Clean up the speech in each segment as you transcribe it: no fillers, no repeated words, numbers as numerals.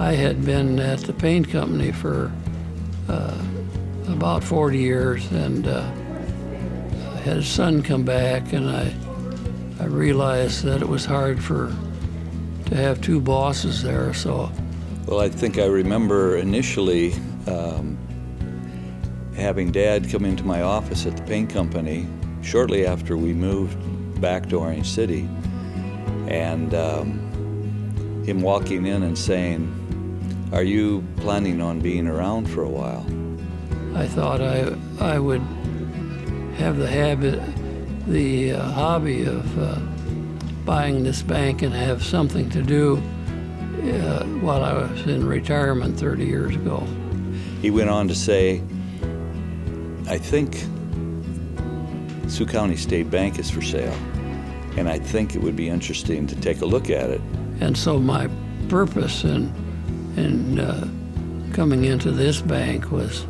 I had been at the paint company for about 40 years, and I had a son come back, and I realized that it was hard to have two bosses there. So, well, I think I remember initially having Dad come into my office at the paint company shortly after we moved back to Orange City, and him walking in and saying, "Are you planning on being around for a while?" I thought I would have the hobby of buying this bank and have something to do while I was in retirement 30 years ago. He went on to say, "I think Sioux County State Bank is for sale, and I think it would be interesting to take a look at it." And so my purpose in coming into this bank was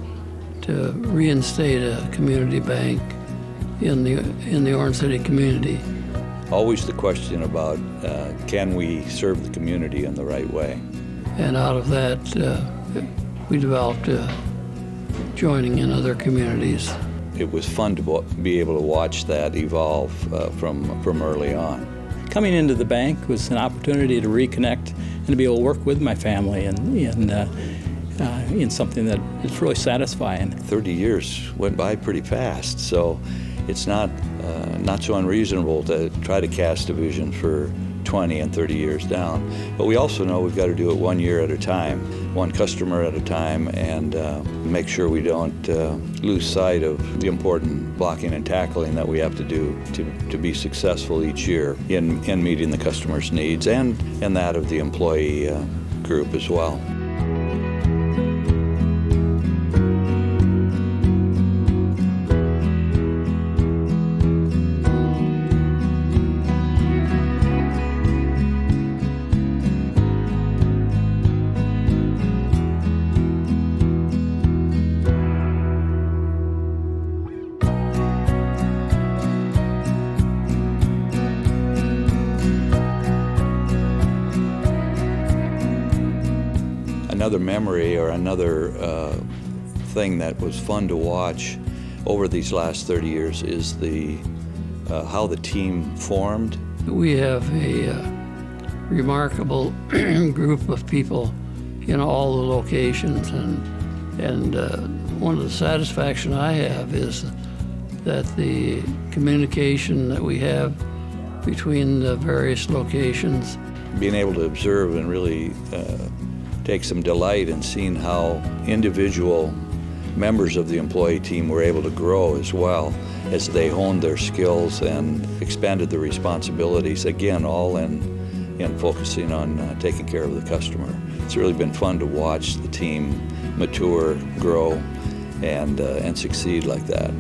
to reinstate a community bank in the Orange City community. Always the question about can we serve the community in the right way? And out of that, we developed joining in other communities. It was fun to be able to watch that evolve from early on. Coming into the bank was an opportunity to reconnect and to be able to work with my family in something that is really satisfying. 30 years went by pretty fast, so it's not so unreasonable to try to cast a vision for 20 and 30 years down. But we also know we've got to do it 1 year at a time, one customer at a time, and make sure we don't lose sight of the important blocking and tackling that we have to do to be successful each year in meeting the customer's needs and that of the employee group as well. Another memory or another thing that was fun to watch over these last 30 years is how the team formed. We have a remarkable group of people in all the locations, and one of the satisfaction I have is that the communication that we have between the various locations. Being able to observe and really take some delight in seeing how individual members of the employee team were able to grow as well as they honed their skills and expanded their responsibilities, again, all in focusing on taking care of the customer. It's really been fun to watch the team mature, grow, and succeed like that.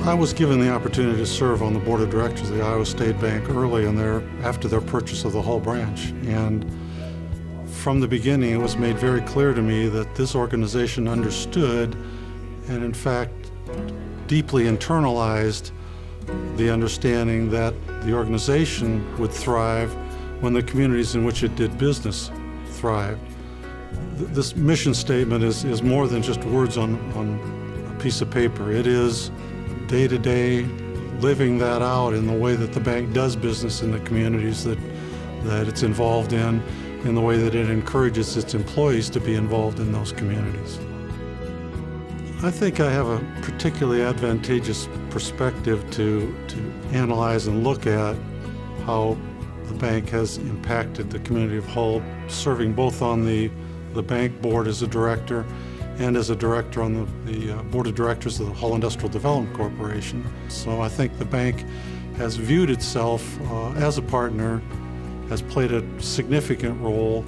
I was given the opportunity to serve on the board of directors of the Iowa State Bank early after their purchase of the Hull branch. And from the beginning, it was made very clear to me that this organization understood and, in fact, deeply internalized the understanding that the organization would thrive when the communities in which it did business thrived. This mission statement is more than just words on a piece of paper. It is day-to-day living that out in the way that the bank does business in the communities that it's involved in the way that it encourages its employees to be involved in those communities. I think I have a particularly advantageous perspective to analyze and look at how the bank has impacted the community of Hull, serving both on the bank board as a director and as a director on the board of directors of the Hull Industrial Development Corporation. So I think the bank has viewed itself as a partner, has played a significant role,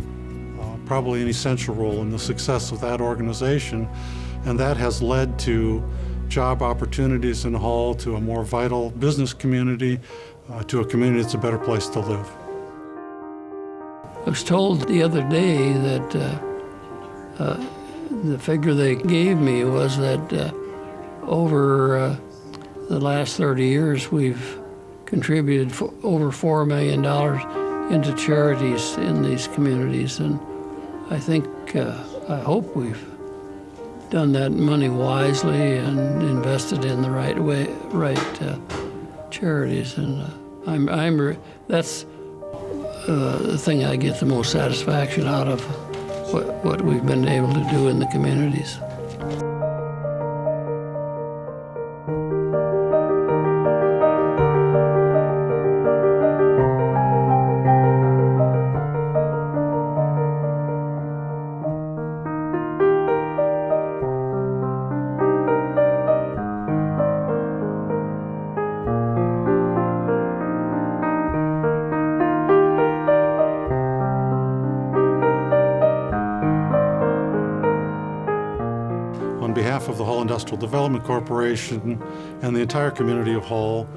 probably an essential role in the success of that organization, and that has led to job opportunities in Hull, to a more vital business community, to a community that's a better place to live. I was told the other day that the figure they gave me was that over the last 30 years we've contributed over $4 million into charities in these communities, and I think, I hope we've done that money wisely and invested in the right way, charities, and that's the thing I get the most satisfaction out of what we've been able to do in the communities. On behalf of the Hull Industrial Development Corporation and the entire community of Hull,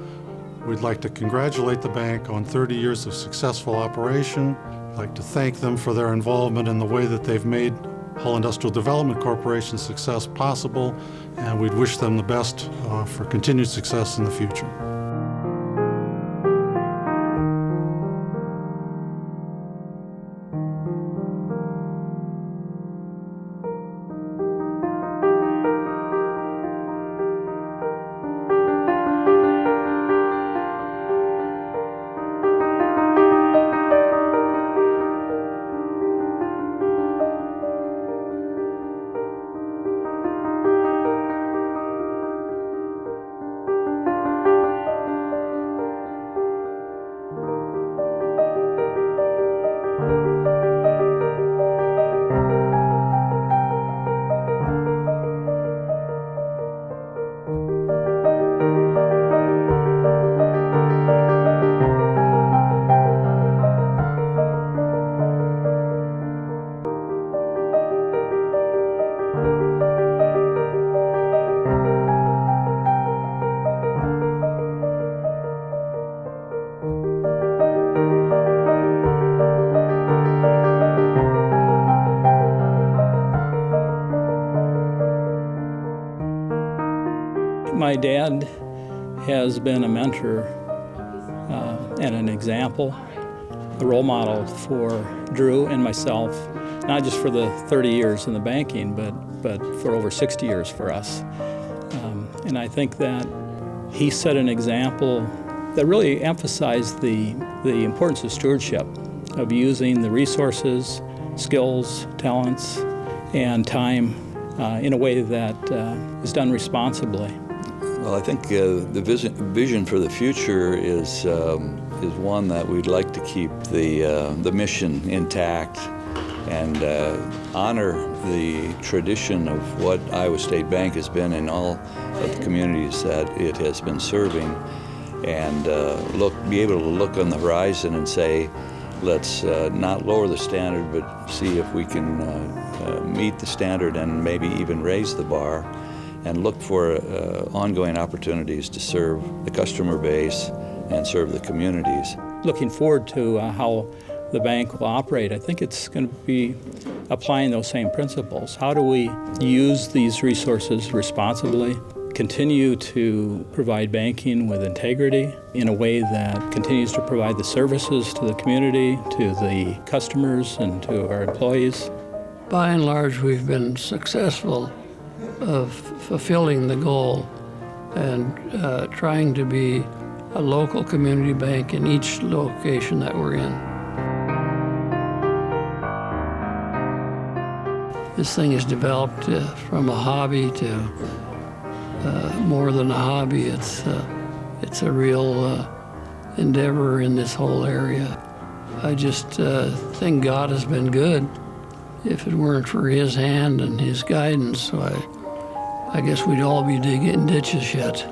we'd like to congratulate the bank on 30 years of successful operation. I'd like to thank them for their involvement in the way that they've made Hull Industrial Development Corporation's success possible, and we'd wish them the best for continued success in the future. My dad has been a mentor and an example, a role model for Drew and myself, not just for the 30 years in the banking, but for over 60 years for us. And I think that he set an example that really emphasized the importance of stewardship, of using the resources, skills, talents, and time in a way that is done responsibly. Well, I think the vision for the future is one that we'd like to keep the mission intact and honor the tradition of what Iowa State Bank has been in all of the communities that it has been serving, and be able to look on the horizon and say, let's not lower the standard, but see if we can meet the standard and maybe even raise the bar, and look for ongoing opportunities to serve the customer base and serve the communities. Looking forward to how the bank will operate, I think it's going to be applying those same principles. How do we use these resources responsibly, continue to provide banking with integrity in a way that continues to provide the services to the community, to the customers, and to our employees? By and large, we've been successful of fulfilling the goal and trying to be a local community bank in each location that we're in. This thing has developed from a hobby to more than a hobby. It's a real endeavor in this whole area. I just think God has been good, if it weren't for his hand and his guidance, so I guess we'd all be digging ditches yet.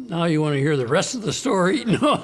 Now you want to hear the rest of the story? No.